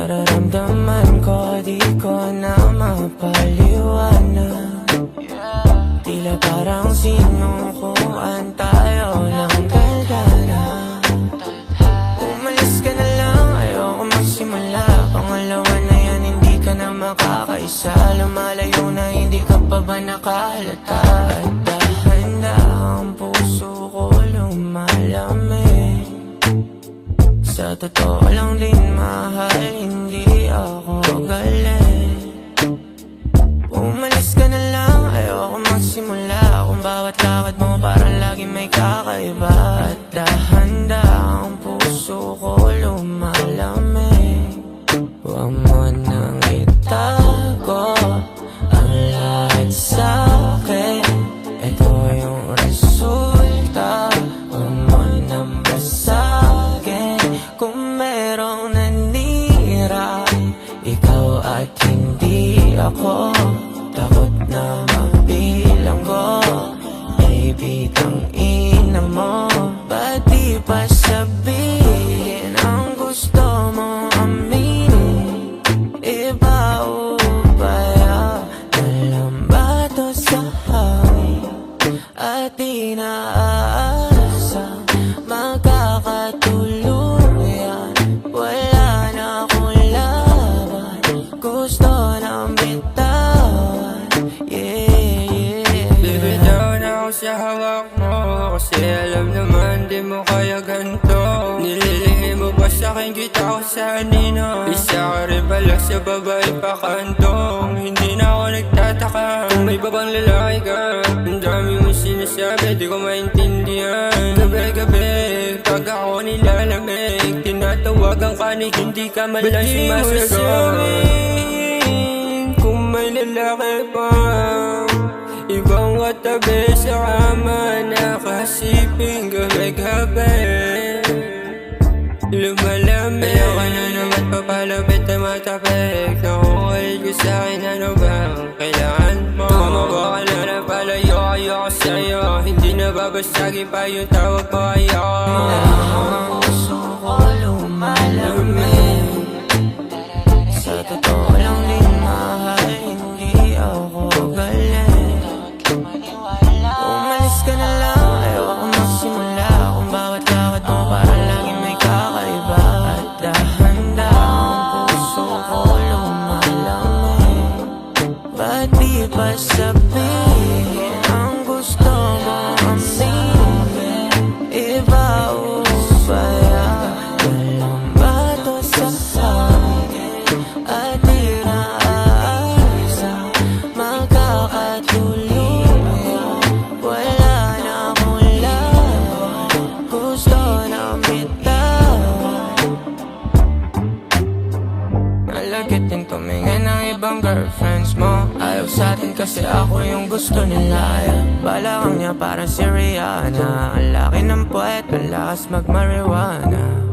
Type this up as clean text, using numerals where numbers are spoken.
Nararamdaman ko, di ko na mapaliwanag. Tila parang sinukuan tayo ng kalgana. Umalis ka na lang, ayoko magsimula. Pangalawa na yan, hindi ka na makakaisa. Lumalayo na, hindi ka pa ba nakahalata? At dahanda ang puso ko lumalamig. Sa totoo lang din, mahal, hindi ako galing. Umalis ka na lang, ayoko magsimula. Kung bawat lakad mo parang lagi may kakaiba. At dahanda ang puso ko lumalamig. Huwag mo nang itago ang lahat sa'kin. Ito yung resulta. Huwag mo nang basagin. Kung merong nanira, ikaw at hindi ako. Takot na mabilang ko, baby, tangina mo. Ba't di pa sabihin ang gusto mo aminin? Iba o baya na lang ba to sa hangin? At di naasa magkakatuluyan. Wala na akong laban, gusto nang bitawan. Bibitaw na ako sa hawak mo, kasi alam naman di mo kaya ganito. Nililihim mo ba sa'kin, kita ko sa anino. Isa ka rin pala sa babae pa kantong. Hindi na ako nagtataka kung may babang lalaki ka. Ang dami mo sinasabi, di ko maintindihan. Gabi-gabi, pag ako nilalamig, tinatawagan ka ni hindi ka man lang sumasagot. Kung may lalaki pa ibang katabi sa kama, nakasiping gabi-gabi. Lumalamig, ayoko na naman papalapit na matapik. Nakukulit ko sa'kin, ano bang kailangan mo? Tumawa ka na na palayo, ayoko sa'yo. Hindi na babasagin pa yung tawag mo, ayoko. Ang puso ko lumalamig. Sa totoo lang din, mahal, hindi ako galing. Umalis ka na lang, ayoko magsimula. Kung bawat lakad mo parang laging may kakaiba. At dahanda ang puso ko lumalamig. Ba't di pa sabihin ang gusto mo aminin? Iba o baya na lang ba to sa hangin? At di naasa magkakatuluyan. Wala na akong laban, gusto nang bitawan. Nalagit din tumingin ng ibang girlfriends mo. Ayaw sa'tin kasi ako yung gusto nila. Balakang niya parang si Rihanna. Ang laki ng puwet, ang lakas mag-marijuana.